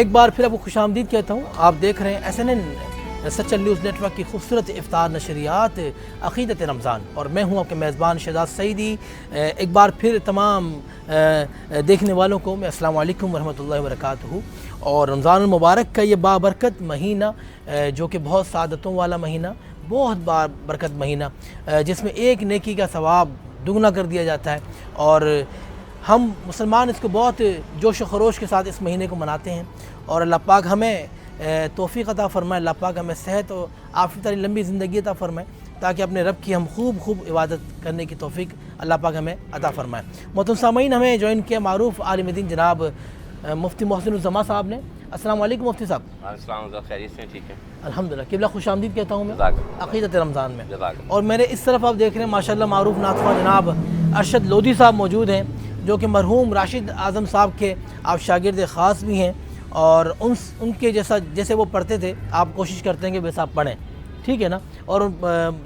ایک بار پھر آپ کو خوش آمدید کہتا ہوں. آپ دیکھ رہے ہیں SNN Sachal news network کی خوبصورت افطار نشریات عقیدت رمضان, اور میں ہوں آپ کے میزبان شہزاد سعیدی. ایک بار پھر تمام دیکھنے والوں کو میں السلام علیکم ورحمۃ اللہ وبرکاتہ. اور رمضان المبارک کا یہ بابرکت مہینہ جو کہ بہت سعادتوں والا مہینہ, بہت بابرکت مہینہ, جس میں ایک نیکی کا ثواب دگنا کر دیا جاتا ہے, اور ہم مسلمان اس کو بہت جوش و خروش کے ساتھ اس مہینے کو مناتے ہیں. اور اللہ پاک ہمیں توفیق عطا فرمائے, اللہ پاک ہمیں صحت و عافیت والی لمبی زندگی عطا فرمائے, تاکہ اپنے رب کی ہم خوب عبادت کرنے کی توفیق اللہ پاک ہمیں عطا فرمائے. محترم سامعین, ہمیں جوائن کیا معروف عالم دین جناب مفتی محسن الزماں صاحب نے. السلام علیکم مفتی صاحب. السلام علیکم, خیریت سے ٹھیک ہے الحمدللہ. قبلہ خوش آمدید کہتا ہوں میں جزاک عقیدت رمضان میں. جزاک اور میرے اس طرف آپ دیکھ رہے ہیں ماشاءاللہ معروف نعت جناب ارشد لودھی صاحب موجود ہیں, جو کہ مرحوم راشد اعظم صاحب کے آپ شاگرد خاص بھی ہیں, اور ان کے جیسے وہ پڑھتے تھے آپ کوشش کرتے ہیں کہ ویسا آپ پڑھیں, ٹھیک ہے نا. اور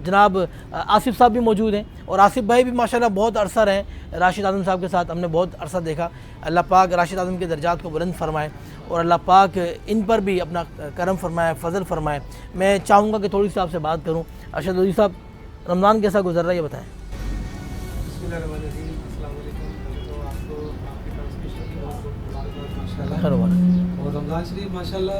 جناب آصف صاحب بھی موجود ہیں, اور آصف بھائی بھی ماشاءاللہ بہت عرصہ رہے راشد اعظم صاحب کے ساتھ, ہم نے بہت عرصہ دیکھا. اللہ پاک راشد اعظم کے درجات کو بلند فرمائے, اور اللہ پاک ان پر بھی اپنا کرم فرمائے, فضل فرمائے. میں چاہوں گا کہ تھوڑی سی آپ سے بات کروں. ارشد لودھی صاحب, رمضان کیسا گزر رہا ہے یہ بتائیں. بسم اللہ الرحمن الرحیم. السلام علیکم. تو آپ کو آپ کی طرف سے شکریہ, بہت ماشاءاللہ. اور رمضان شریف ماشاءاللہ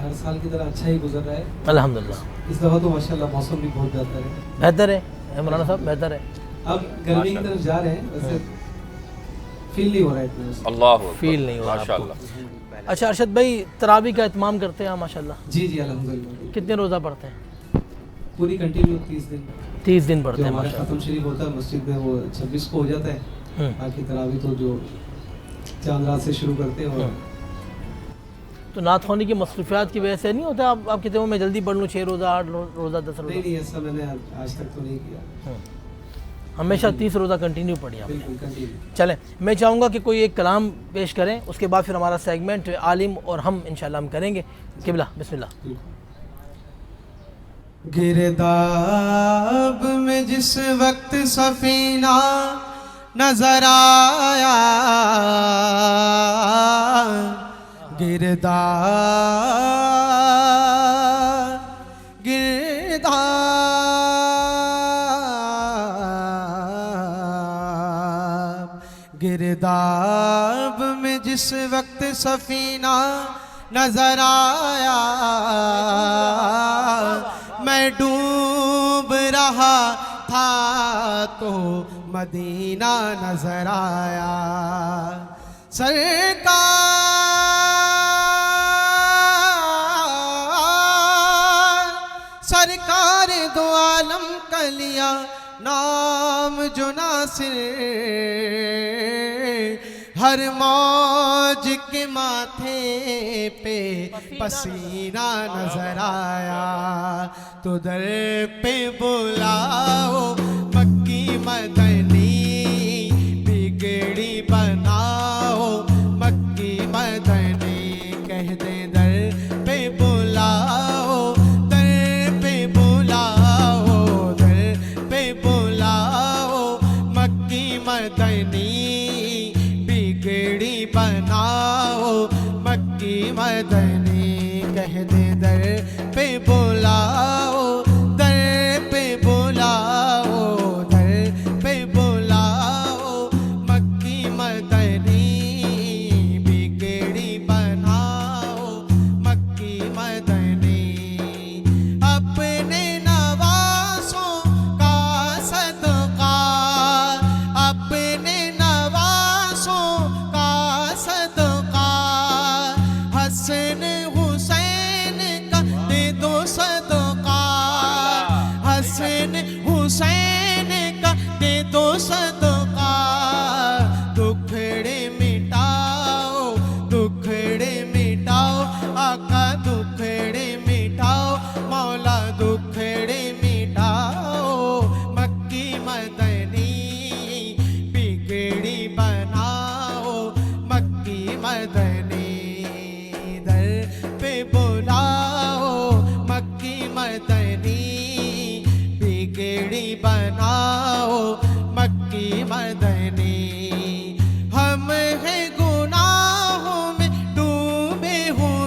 ہر سال کی طرح اچھا ہی گزر رہا ہے الحمدللہ. اس دفعہ تو ماشاءاللہ موسم بھی بہت بہتر ہے. بہتر ہے مولانا صاحب, بہتر ہے. اب گرمی کی طرف جا رہے ہیں, ویسے فیل نہیں ہو رہا ہے اتنا. اللہ فیل نہیں ہو رہا آپ کو. ماشاءاللہ. اچھا ارشد بھائی, تراویح کا اہتمام کرتے ہیں آپ ماشاءاللہ؟ جی جی الحمدللہ. کتنے روزہ پڑھتے ہیں؟ پوری کنٹینیو 30 دن. 30 دن پڑھتے جو ہیں ہمارا ماشاءاللہ. ختم شریف ہوتا ہے مسجد میں وہ 26 کو ہو جاتا ہے. باقی تراویح تو جو چاند رات سے شروع کرتے ہیں. اور تو نعت خوانی کی مصروفیات کی وجہ سے نہیں ہوتا آپ کہتے ہو میں جلدی پڑھ لوں 6 روزہ 8 روزہ 10 روزہ؟ نہیں ایسا میں نے آج تک تو نہیں کیا. ہمیشہ 30 روزہ کنٹینیو پڑھی آپ نے. بالکل کنٹینیو. چلیں, میں چاہوں گا کہ کوئی ایک کلام پیش کریں, اس کے بعد پھر ہمارا سیگمنٹ عالم اور ہم انشاءاللہ ہم کریں گے. قبلہ بسم اللہ. گرداب میں جس وقت سفینہ نظر آیا, گرداب میں جس وقت سفینہ نظر آیا, میں ڈوب رہا تھا تو مدینہ نظر آیا. سرکار دو عالم کا لیا نام جو ناصر, ہر موج کے ماتھے پہ پسینہ نظر آیا. تو در پہ بلاؤ مکی مدنی, بگڑی بناؤ مکی مدنی, کہہ دے در پہ بلاؤ, در پہ بلاؤ, در پہ بلاؤ مکی مدنی, بگڑی بناؤ مکی مدنی, کہہ دے در پہ بلاؤ, در پہ بلاؤ, در پہ بلاؤ مکی مدنی, بگڑی بناؤ مکی مدنی. اپنے نوازوں کا صدقہ, اپنے نوازوں کا صدقہ, حسن حسین کا دے دو صدقہ, حسن حسین کا دے دو صدقہ. دکھڑے مٹاؤ, دکھڑے مٹاؤ آقا, دکھڑے مٹاؤ مولا, دکھڑے مٹاؤ مکی مدنی, بگڑی بناؤ مکی مدنی. در پہ بلاؤ مکی مدنی, بگڑی بناؤ مکی مدنی. ہم ہیں گناہوں میں ڈوبے ہوئے,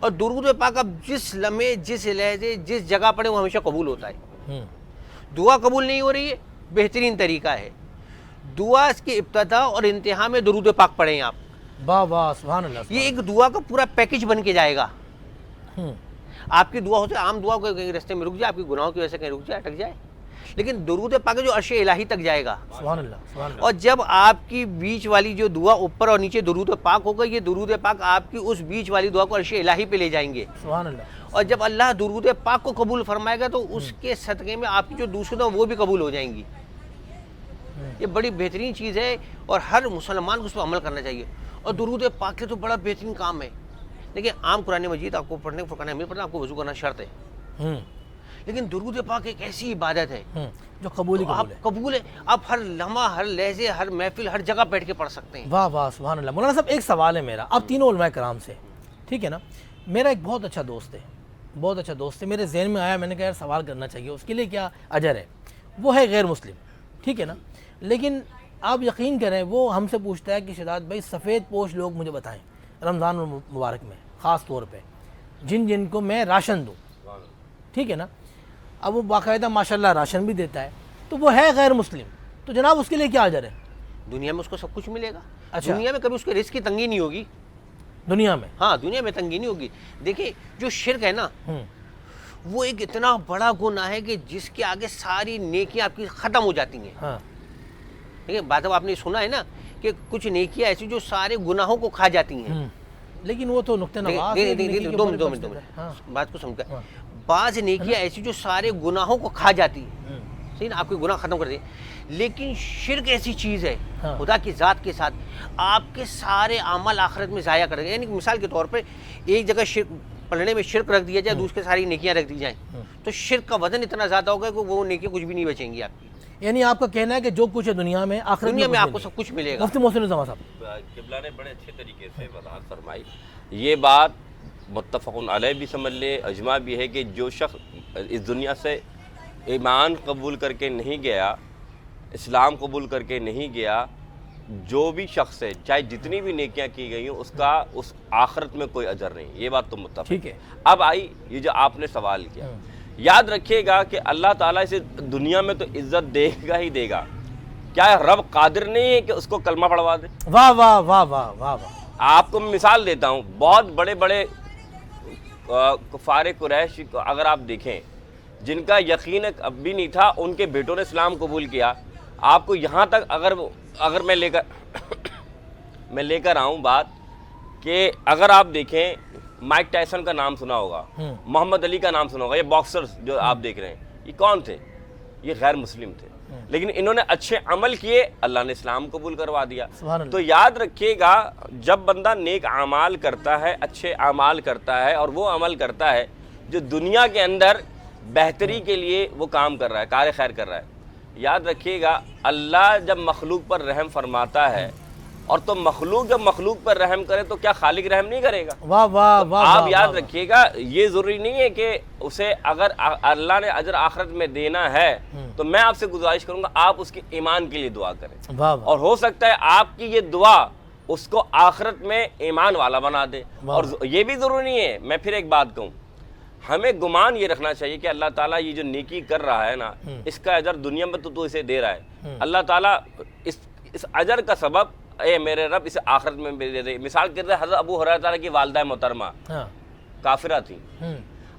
اور درود پاک اب جس لمحے جس لہجے جس جگہ پڑھے وہ ہمیشہ قبول ہوتا ہے. دعا قبول نہیں ہو رہی ہے, بہترین طریقہ ہے دعا کی ابتدا اور انتہا میں درود پاک پڑھیں آپ. واہ واہ سبحان اللہ. یہ ایک دعا کا پورا پیکج بن کے جائے گا. آپ کی دعا ہوتی ہے عام دعا کو کہیں رستے میں رک جائے, آپ کی گناہوں کی وجہ سے کہیں رک جائے, اٹک جائے, لیکن درود پاک جو عرش الہی تک جائے گا. سبحان اللہ سبحان اللہ. اور جب آپ کی بیچ والی جو دعا اوپر اور نیچے درود پاک ہوگا, یہ درود پاک آپ کی اس بیچ والی دعا کو عرش الہی پہ لے جائیں گے. سبحان اللہ. اور جب اللہ درود پاک کو قبول فرمائے گا تو اس کے صدقے میں آپ کی جو دوسری دعا وہ بھی قبول ہو جائیں گی. یہ بڑی بہترین چیز ہے اور ہر مسلمان کو اس پر عمل کرنا چاہیے. اور درود پاک کے تو بڑا بہترین کام ہے. دیکھیں عام قرآن مجید آپ کو پڑھنے فرقان حمید پڑھنا آپ کو وضو کرنا شرط ہے, لیکن درود پاک ایک ایسی عبادت ہے جو قبول ہی آپ قبول ہے, آپ ہر لمحہ ہر لہجے ہر محفل ہر جگہ بیٹھ کے پڑھ سکتے ہیں. واہ واہ سبحان اللہ. مولانا صاحب ایک سوال ہے میرا آپ تینوں علماء کرام سے, ٹھیک ہے نا. میرا ایک بہت اچھا دوست ہے, بہت اچھا دوست ہے, میرے ذہن میں آیا, میں نے کہا یار سوال کرنا چاہیے, اس کے لیے کیا اجر ہے. وہ ہے غیر مسلم, ٹھیک ہے نا, لیکن آپ یقین کریں وہ ہم سے پوچھتا ہے کہ شہزاد بھائی سفید پوش لوگ مجھے بتائیں رمضان مبارک میں خاص طور پہ جن جن کو میں راشن دوں, ٹھیک ہے نا. اب وہ باقاعدہ ماشاءاللہ راشن بھی دیتا ہے, تو وہ ہے غیر مسلم, تو جناب اس کے لیے کیا اجر ہے؟ دنیا میں اس کو سب کچھ ملے گا. اچھا. دنیا میں کبھی اس کے رزق کی تنگی نہیں ہوگی. دنیا میں ہاں دنیا میں تنگی نہیں ہوگی. دیکھیں جو شرک ہے نا وہ ایک اتنا بڑا گناہ ہے کہ جس کے آگے ساری نیکیاں آپ کی ختم ہو جاتی ہیں. ہاں ٹھیک ہے, بات اب آپ نے سنا ہے نا کہ کچھ نیکیاں ایسی جو سارے گناہوں کو کھا جاتی ہیں. لیکن وہ تو نقطہ نواز ہے, دو منٹ بات کو سمجھ کر. بعض نیکیاں ایسی جو سارے گناہوں کو کھا جاتی ہیں, صحیح نا, آپ کے گناہ ختم کر دیں. لیکن شرک ایسی چیز ہے خدا کی ذات کے ساتھ آپ کے سارے عمل آخرت میں ضائع کر دیں. یعنی مثال کے طور پر ایک جگہ شرک پڑھنے میں شرک رکھ دیا جائے, دوسرے ساری نیکیاں رکھ دی جائیں, تو شرک کا وزن اتنا زیادہ ہوگا کہ وہ نیکیاں کچھ بھی نہیں بچیں گی آپ کی. یعنی آپ کا کہنا ہے کہ جو کچھ ہے دنیا میں آخرت دنیا میں آپ کو سب کچھ ملے گا. مفتی محسن الزمان صاحب قبلہ نے بڑے اچھے طریقے سے وضاحت فرمائی. یہ بات متفق علیہ بھی سمجھ لے, اجماع بھی ہے کہ جو شخص اس دنیا سے ایمان قبول کر کے نہیں گیا, اسلام قبول کر کے نہیں گیا, جو بھی شخص ہے چاہے جتنی بھی نیکیاں کی گئی ہوں اس کا اس آخرت میں کوئی اجر نہیں. یہ بات تو متفق. ٹھیک ہے. اب آئی یہ جو آپ نے سوال کیا, یاد رکھیے گا کہ اللہ تعالیٰ اسے دنیا میں تو عزت دے گا ہی دے گا. کیا رب قادر نہیں ہے کہ اس کو کلمہ پڑھوا دے؟ واہ واہ واہ واہ واہ واہ. آپ کو میں مثال دیتا ہوں, بہت بڑے بڑے کفار قریش کو اگر آپ دیکھیں جن کا یقین اب بھی نہیں تھا, ان کے بیٹوں نے اسلام قبول کیا. آپ کو یہاں تک اگر میں لے کر آؤں بات کہ اگر آپ دیکھیں مائک ٹائسن کا نام سنا ہوگا, محمد علی کا نام سنا ہوگا, یہ باکسرز جو آپ دیکھ رہے ہیں یہ کون تھے؟ یہ غیر مسلم تھے, لیکن انہوں نے اچھے عمل کیے, اللہ نے اسلام قبول کروا دیا. تو یاد رکھیے گا جب بندہ نیک اعمال کرتا ہے, اچھے اعمال کرتا ہے, اور وہ عمل کرتا ہے جو دنیا کے اندر بہتری کے لیے وہ کام کر رہا ہے, کار خیر کر رہا ہے, یاد رکھیے گا اللہ جب مخلوق پر رحم فرماتا ہے, اور تو مخلوق جب مخلوق پر رحم کرے تو کیا خالق رحم نہیں کرے گا؟ واہ واہ واہ. آپ یاد رکھیے گا یہ ضروری نہیں ہے کہ اسے اگر اللہ نے اجر آخرت میں دینا ہے تو میں آپ سے گزارش کروں گا آپ اس کے ایمان کے لیے دعا کریں, اور ہو سکتا ہے آپ کی یہ دعا اس کو آخرت میں ایمان والا بنا دے. اور یہ بھی ضروری نہیں ہے, میں پھر ایک بات کہوں, ہمیں گمان یہ رکھنا چاہیے کہ اللہ تعالیٰ یہ جو نیکی کر رہا ہے نا اس کا اجر دنیا میں تو اسے دے رہا ہے. اللہ تعالیٰ اس اجر کا سبب اے میرے رب اسے آخرت میں دے دے. مثال کے طور پر حضرت ابو ہریرہ تعالیٰ کی والدہ محترمہ کافرہ تھیں,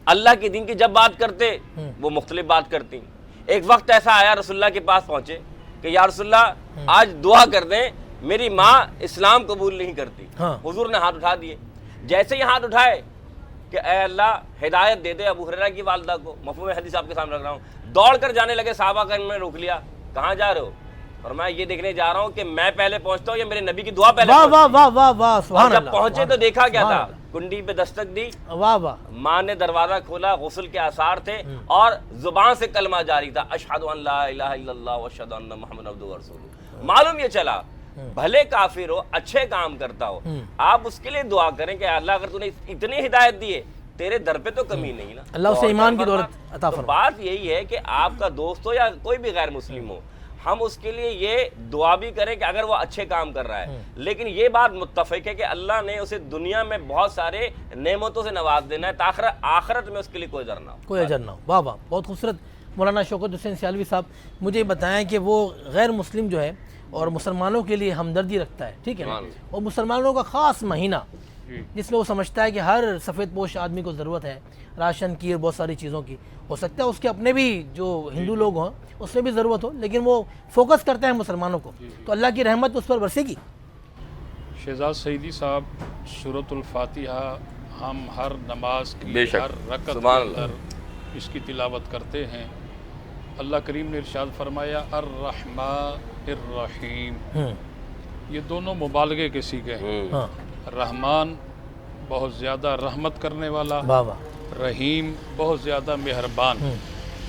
اللہ کے دین کی جب بات کرتے وہ مختلف بات کرتی. ایک وقت ایسا آیا رسول اللہ کے پاس پہنچے کہ یا رسول اللہ آج دعا کر دیں, میری ماں اسلام قبول نہیں کرتی. حضور نے ہاتھ اٹھا دیے. جیسے ہی ہاتھ اٹھائے کہ اے اللہ ہدایت دے دے ابو ہریرہ کی والدہ کو, مفہوم حدیث آپ کے سامنے رکھ رہا ہوں. دوڑ کر جانے لگے, صحابہ کا انہوں نے روک لیا, کہاں جا رہے ہو؟ اور میں یہ دیکھنے جا رہا ہوں کہ میں پہلے پہنچتا ہوں یا میرے نبی کی دعا پہلے پہنچتی. اور جب پہنچے تو دیکھا کیا تھا, کنڈی پہ دستک دی, ماں نے دروازہ کھولا, غسل کے آثار تھے اور زبان سے کلمہ جاری تھا, اشہد ان لا الہ الا اللہ واشہد ان محمد عبدہ ورسولہ. معلوم یہ چلا بھلے کافر ہو اچھے کام کرتا ہو, آپ اس کے لیے دعا کریں کہ اللہ اگر تو نے اتنی ہدایت دی ہے تیرے در پہ تو کمی نہیں نا, اللہ اسے ایمان کی دولت عطا فرمائے. بات یہی ہے کہ آپ کا دوست ہو یا کوئی بھی غیر مسلم ہو, ہم اس کے لیے یہ دعا بھی کریں کہ اگر وہ اچھے کام کر رہا ہے، لیکن یہ بات متفق ہے کہ اللہ نے اسے دنیا میں بہت سارے نعمتوں سے نواز دینا ہے تاکہ آخرت میں اس کے لیے کوئی اجر نہ ہو. کوئی اجر نہ ہو. واہ واہ، بہت خوبصورت. مولانا شوکت حسین سیالوی صاحب، مجھے بتائیں کہ وہ غیر مسلم جو ہے اور مسلمانوں کے لیے ہمدردی رکھتا ہے، ٹھیک ہے نا، اور مسلمانوں کا خاص مہینہ جس میں وہ سمجھتا ہے کہ ہر سفید پوش آدمی کو ضرورت ہے راشن کی اور بہت ساری چیزوں کی. ہو سکتا ہے اس کے اپنے بھی جو ہندو لوگ ہوں اس میں بھی ضرورت ہو، لیکن وہ فوکس کرتا ہے مسلمانوں کو، تو اللہ کی رحمت اس پر برسے گی. شہزاد سعیدی صاحب، سورۃ الفاتحہ ہم ہر نماز کی بے شک، ہر رکعت کے سبحان اللہ، اندر اس کی تلاوت کرتے ہیں. اللہ کریم نے ارشاد فرمایا الرحمن الرحیم، یہ دونوں مبالغے کے صیغے ہیں. ہاں، رحمان بہت زیادہ رحمت کرنے والا، واہ واہ. رحیم بہت زیادہ مہربان،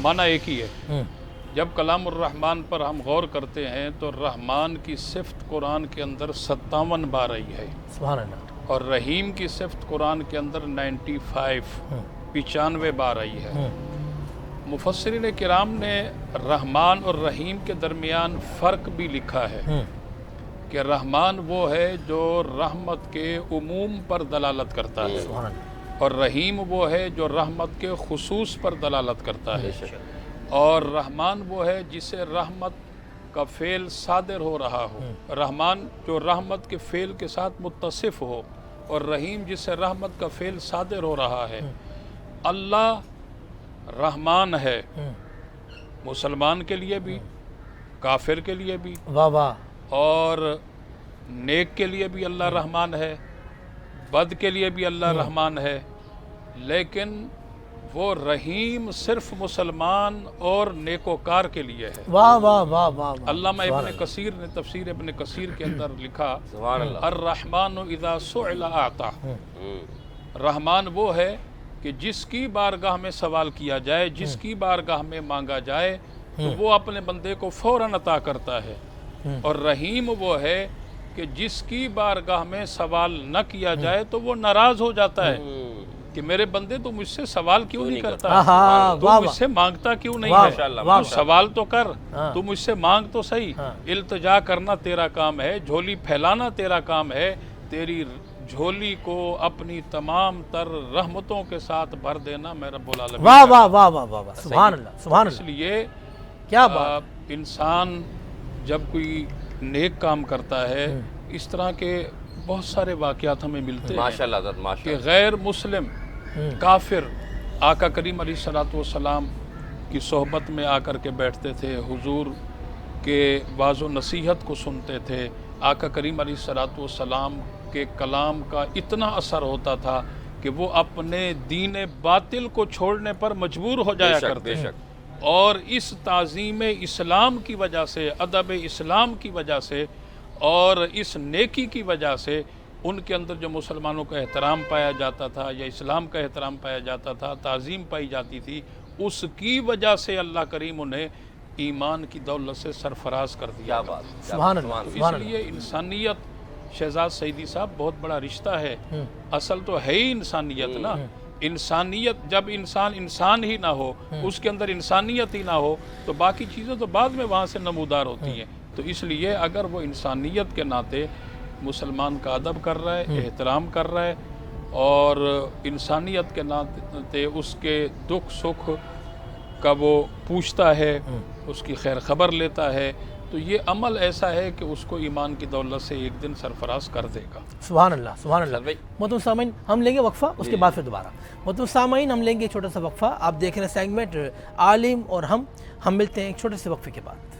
معنی ایک ہی ہے. جب کلام الرحمن پر ہم غور کرتے ہیں تو رحمان کی صفت قرآن کے اندر 57 بار آئی ہے، سبحان اللہ. اور رحیم کی صفت قرآن کے اندر 95 بار آئی ہے. مفسرین کرام نے رحمان اور رحیم کے درمیان فرق بھی لکھا ہے کہ رحمان وہ ہے جو رحمت کے عموم پر دلالت کرتا ہے، سبحان اللہ. اور رحیم وہ ہے جو رحمت کے خصوص پر دلالت کرتا ہے. اور رحمان وہ ہے جسے رحمت کا فعل صادر ہو رہا ہو، رحمان جو رحمت کے فعل کے ساتھ متصف ہو، اور رحیم جسے رحمت کا فعل صادر ہو رہا ہے. اللہ رحمان ہے، مسلمان کے لیے بھی، کافر کے لیے بھی، واہ واہ. اور نیک کے لیے بھی اللہ رحمان ہے، بد کے لیے بھی اللہ رحمان ہے. لیکن وہ رحیم صرف مسلمان اور نیکوکار کے لیے ہے. واہ واہ واہ واہ. علامہ ابن کثیر نے تفسیر ابن کثیر کے اندر لکھا سبحان اللہ، الرحمن اذا سئل اعطا. رحمان وہ ہے کہ جس کی بارگاہ میں سوال کیا جائے، جس کی بارگاہ میں مانگا جائے تو وہ اپنے بندے کو فوراً عطا کرتا ہے. اور رحیم وہ ہے کہ جس کی بارگاہ میں سوال نہ کیا جائے تو وہ ناراض ہو جاتا ہے کہ میرے بندے تو مجھ سے سوال کیوں نہیں کرتا، تو مجھ سے مانگتا کیوں نہیں ہے، تو سوال تو کر، تو مجھ سے مانگ تو صحیح. التجا کرنا تیرا کام ہے، جھولی پھیلانا تیرا کام ہے، تیری جھولی کو اپنی تمام تر رحمتوں کے ساتھ بھر دینا میں رب العالمین. واہ واہ واہ واہ واہ. سبحان اللہ سبحان اس اللہ. لیے کیا بات. انسان جب کوئی نیک کام کرتا ہے، اس طرح کے بہت سارے واقعات ہمیں ملتے ہیں ماشاء اللہ حضرت، ماشاء کہ اللہ. غیر مسلم کافر آقا کریم علیہ الصلوۃ والسلام کی صحبت میں آ کر کے بیٹھتے تھے، حضور کے واعظ و نصیحت کو سنتے تھے. آقا کریم علیہ الصلوۃ والسلام کے کلام کا اتنا اثر ہوتا تھا کہ وہ اپنے دین باطل کو چھوڑنے پر مجبور ہو جایا کرتے ہیں. اور اس تعظیم اسلام کی وجہ سے، ادب اسلام کی وجہ سے، اور اس نیکی کی وجہ سے ان کے اندر جو مسلمانوں کا احترام پایا جاتا تھا یا اسلام کا احترام پایا جاتا تھا، تعظیم پائی جاتی تھی، اس کی وجہ سے اللہ کریم انہیں ایمان کی دولت سے سرفراز کر دیا. کیا بات، سبحان اللہ تو سبحان اس اللہ. لیے انسانیت، شہزاد سعیدی صاحب، بہت بڑا رشتہ ہے. اصل تو ہے ہی انسانیت نا. انسانیت جب انسان ہی نہ ہو، اس کے اندر انسانیت ہی نہ ہو، تو باقی چیزیں تو بعد میں وہاں سے نمودار ہوتی ہیں. تو اس لیے اگر وہ انسانیت کے ناطے مسلمان کا ادب کر رہا ہے، احترام کر رہا ہے، اور انسانیت کے ناطے اس کے دکھ سکھ کا وہ پوچھتا ہے، اس کی خیر خبر لیتا ہے، تو یہ عمل ایسا ہے کہ اس کو ایمان کی دولت سے ایک دن سرفراز کر دے گا. سبحان اللہ سبحان اللہ. محترم سامعین، ہم لیں گے وقفہ، اس کے بعد پھر دوبارہ. محترم سامعین، ہم لیں گے چھوٹا سا وقفہ. آپ دیکھ رہے ہیں سیگمنٹ عالم اور ہم ملتے ہیں ایک چھوٹے سے وقفے کے بعد.